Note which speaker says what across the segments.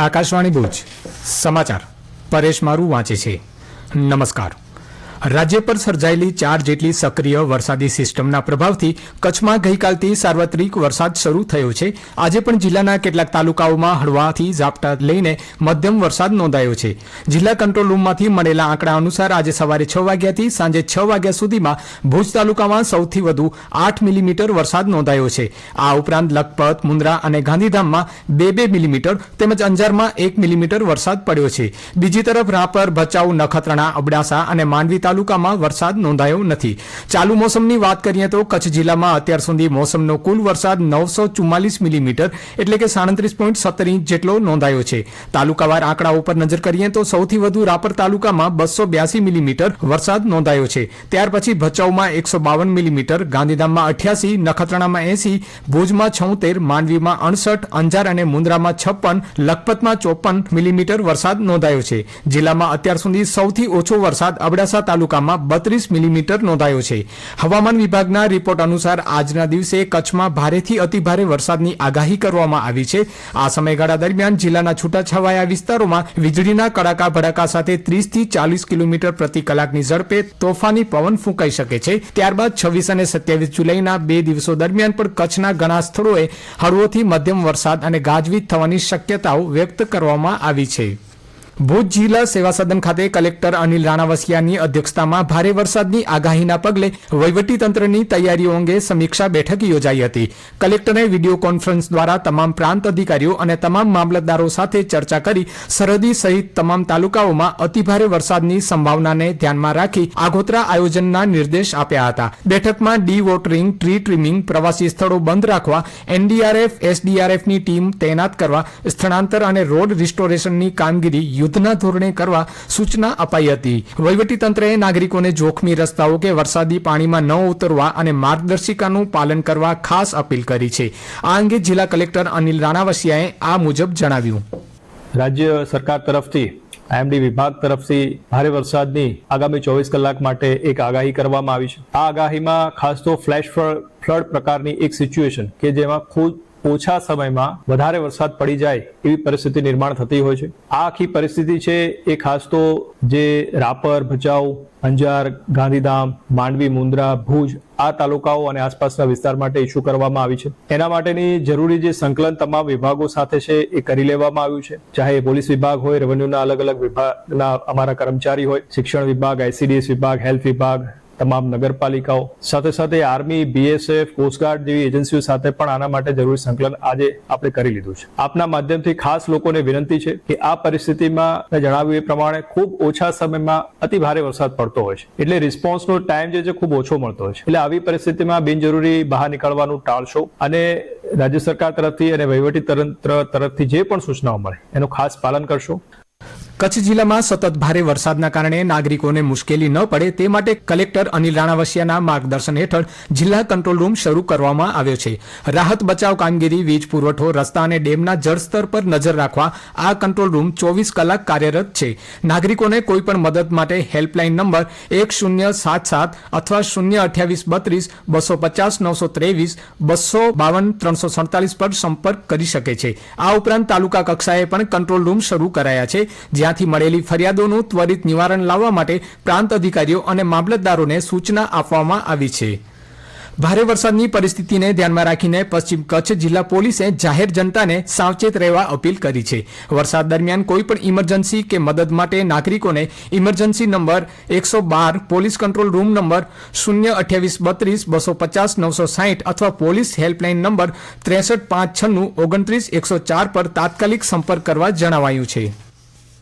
Speaker 1: આકાશવાણી ભુજ સમાચાર પરેશ મારું વાંચે છે। નમસ્કાર। રાજ્ય પર સર્જાયેલી 4 જેટલી સક્રિય વરસાદી સિસ્ટમના પ્રભાવથી કચ્છમાં ગઈકાલથી સાર્વત્રિક વરસાદ શરૂ થયો છે। આજે પણ જિલ્લાના કેટલાક તાલુકાઓમાં હળવાથી ઝાપટા લઈને મધ્યમ વરસાદ નોંધાયો છે। જિલ્લા કંટ્રોલ રૂમમાંથી મળેલા આંકડા અનુસાર આજે સવારે 6 વાગ્યાથી સાંજે 6 વાગ્યા સુધીમાં ભુજ તાલુકામાં સૌથી વધુ 8 મિલીમીટર વરસાદ નોંધાયો છે। આ ઉપરાંત લખપત, મુન્દ્રા અને ગાંધીધામમાં 2 મિલીમીટર તેમજ અંજારમાં 1 મિલીમીટર વરસાદ પડ્યો છે। બીજી તરફ રાપર, ભચાઉ, નખત્રાણા, અબડાસા અને માંડવી તાલુકામાં વરસાદ નોંધાયો નથી। ચાલુ મોસમની વાત કરીએ તો કચ્છ જિલ્લામાં અત્યાર સુધી મોસમનો કુલ વરસાદ 944 મિલીમીટર એટલે કે 37.17 ઇંચ જેટલો નોંધાયો છે। તાલુકાવાર આંકડા ઉપર નજર કરીએ તો સૌથી વધુ રાપર તાલુકામાં 282 મિલીમીટર વરસાદ નોંધાયો છે। ત્યાર પછી ભચાઉમાં 152 મિલીમીટર, ગાંધીધામમાં 88, નખત્રાણામાં 80, ભુજમાં 76, માંડવીમાં 68, અંજાર અને મુન્દ્રામાં 56, લખપતમાં 54 મિલીમીટર વરસાદ નોંધાયો છે। જિલ્લામાં અત્યાર સુધી સૌથી ઓછો વરસાદ અબડાસા તાલુકામાં 32 મિલીમીટર નોંધાયો છે। હવામાન વિભાગના રિપોર્ટ અનુસાર આજના દિવસે કચ્છમાં ભારેથી અતિભારે વરસાદની આગાહી કરવામાં આવી છે। આ સમયગાળા દરમિયાન જિલ્લાના છૂટાછવાયા વિસ્તારોમાં વીજળીના કડાકા ભડાકા સાથે 30 થી 40 કિલોમીટર પ્રતિ કલાકની ઝડપે તોફાની પવન ફૂંકાઈ શકે છે। ત્યારબાદ 26 અને 27 જુલાઈના 2 દિવસો દરમિયાન પણ કચ્છના ઘણા સ્થળોએ હળવોથી મધ્યમ વરસાદ અને ગાજવીજ થવાની શક્યતાઓ વ્યક્ત કરવામાં આવી છે। ભુજ જિલ્લા સેવા સદન ખાતે કલેક્ટર અનિલ રાણાવસિયાની અધ્યક્ષતામાં ભારે વરસાદની આગાહીના પગલે વહીવટીતંત્રની તૈયારીઓ અંગે સમીક્ષા બેઠક યોજાઈ હતી। કલેક્ટરે વિડીયો કોન્ફરન્સ દ્વારા તમામ પ્રાંત અધિકારીઓ અને તમામ મામલતદારો સાથે ચર્ચા કરી સરહદી સહિત તમામ તાલુકાઓમાં અતિભારે વરસાદની સંભાવનાને ધ્યાનમાં રાખી આગોતરા આયોજનના નિર્દેશ આપ્યા હતા। બેઠકમાં ડી વોટરિંગ, ટ્રી ટ્રીમિંગ, પ્રવાસી સ્થળો બંધ રાખવા, એનડીઆરએફ, એસડીઆરએફની ટીમ તૈનાત કરવા, સ્થળાંતર અને રોડ રિસ્ટોરેશનની કામગીરી યુદ્ધના ધોરણે કરવા સૂચના અપાઈ હતી। વહીવટીતંત્રએ નાગરિકોને જોખમી રસ્તાઓ કે વરસાદી પાણીમાં ન ઉતરવા અને માર્ગદર્શિકાનું પાલન કરવા ખાસ અપીલ કરી છે। આ અંગે જિલ્લા કલેક્ટર અનિલ રાણાવસિયાએ આ મુજબ જણાવ્યું।
Speaker 2: રાજ્ય સરકાર તરફથી આઈએમડી વિભાગ તરફથી ભારે વરસાદની આગામી 24 કલાક માટે એક આગાહી કરવામાં આવી છે। આ આગાહીમાં ખાસ તો ફ્લેશ ફ્લડ પ્રકારની એક સિચ્યુએશન કે જેમાં ખુદ ઓછા સમયમાં વધારે વરસાદ પડી જાય એવી પરિસ્થિતિ નિર્માણ થતી હોય છે। આ આખી પરિસ્થિતિ છે એ ખાસ તો જે રાપર, ભચાઉ, અંજાર, ગાંધીધામ, માંડવી, મુન્દ્રા, ભુજ આ તાલુકાઓ અને આસપાસના વિસ્તાર માટે ઇસ્યુ કરવામાં આવી છે। એના માટેની જરૂરી જે સંકલન તમામ વિભાગો સાથે છે એ કરી લેવામાં આવ્યું છે। ચાહે પોલીસ વિભાગ હોય, રેવન્યુના અલગ અલગ વિભાગના અમારા કર્મચારી હોય, શિક્ષણ વિભાગ, આઈસીડીએસ વિભાગ, હેલ્થ વિભાગ, તમામ નગરપાલિકાઓ સાથે સાથે આર્મી, બીએસએફ, કોસ્ટગાર્ડ જેવી એજન્સીઓ સાથે પણ આના માટે જરૂરી સંકલન આજે આપણે કરી લીધું છે। આપના માધ્યમથી ખાસ લોકોને વિનંતી છે કે આ પરિસ્થિતિમાં મેં જણાવ્યું એ પ્રમાણે ખૂબ ઓછા સમયમાં અતિ ભારે વરસાદ પડતો હોય છે એટલે રિસ્પોન્સનો ટાઈમ જે છે ખૂબ ઓછો મળતો હોય છે। એટલે આવી પરિસ્થિતિમાં બિનજરૂરી બહાર નીકળવાનું ટાળશો અને રાજ્ય સરકાર તરફથી અને વહીવટી તંત્ર તરફથી જે પણ સૂચનાઓ મળે એનું ખાસ પાલન કરશો।
Speaker 1: કચ્છ જિલ્લામાં સતત ભારે વરસાદના કારણે નાગરિકોને મુશ્કેલી ન પડે તે માટે કલેક્ટર અનિલ રાણાવસિયાના માર્ગદર્શન હેઠળ જિલ્લા કંટ્રોલ રૂમ શરૂ કરવામાં આવ્યો છે। રાહત બચાવ કામગીરી, વીજ પુરવઠો, રસ્તા અને ડેમના જળસ્તર પર નજર રાખવા આ કંટ્રોલ રૂમ 24 કલાક કાર્યરત છે। નાગરિકોને કોઈપણ મદદ માટે હેલ્પલાઇન નંબર 1077 અથવા 02832 250 923 252 347 પર સંપર્ક કરી શકે છે। આ ઉપરાંત તાલુકા કક્ષાએ પણ કંટ્રોલ રૂમ શરૂ કરાયા છે જ્યાંથી મળેલી ફરિયાદોનું ત્વરિત નિવારણ લાવવા માટે પ્રાંત અધિકારીઓ અને મામલતદારોને સૂચના આપવામાં આવી છે। ભારે વરસાદની પરિસ્થિતિને ધ્યાનમાં રાખીને પશ્ચિમ કચ્છ જિલ્લા પોલીસે જાહેર જનતાને સાવચેત રહેવા અપીલ કરી છે। વરસાદ દરમિયાન કોઈ પણ ઇમરજન્સી કે મદદ માટે નાગરિકોને emergency number 112, police control room number 02832 250 960 અથવા પોલીસ હેલ્પલાઇન નંબર 63 596 29 104 પર તાત્કાલિક સંપર્ક કરવા જણાવાયું છે।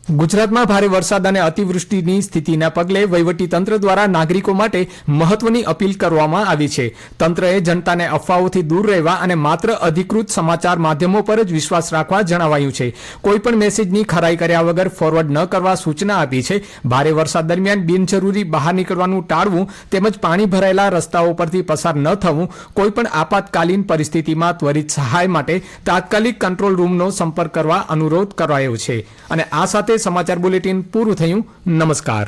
Speaker 1: ગુજરાતમાં ભારે વરસાદ અને અતિવૃષ્ટિની સ્થિતિના પગલે વહીવટીતંત્ર દ્વારા નાગરિકો માટે મહત્વની અપીલ કરવામાં આવી છે। તંત્રએ જનતાને અફવાઓથી દૂર રહેવા અને માત્ર અધિકૃત સમાચાર માધ્યમો પર જ વિશ્વાસ રાખવા જણાવાયું છે। કોઈપણ મેસેજની ખરાઈ કર્યા વગર ફોરવર્ડ ન કરવા સૂચના આપી છે। ભારે વરસાદ દરમિયાન બિનજરૂરી બહાર નીકળવાનું ટાળવું તેમજ પાણી ભરાયેલા રસ્તાઓ પરથી પસાર ન થવું, કોઈપણ આપાતકાલીન પરિસ્થિતિમાં ત્વરિત સહાય માટે તાત્કાલિક કંટ્રોલ રૂમનો સંપર્ક કરવા અનુરોધ કરાયો છે। અને આ સાથે સમાચાર બુલેટિન પૂરું થયું। નમસ્કાર।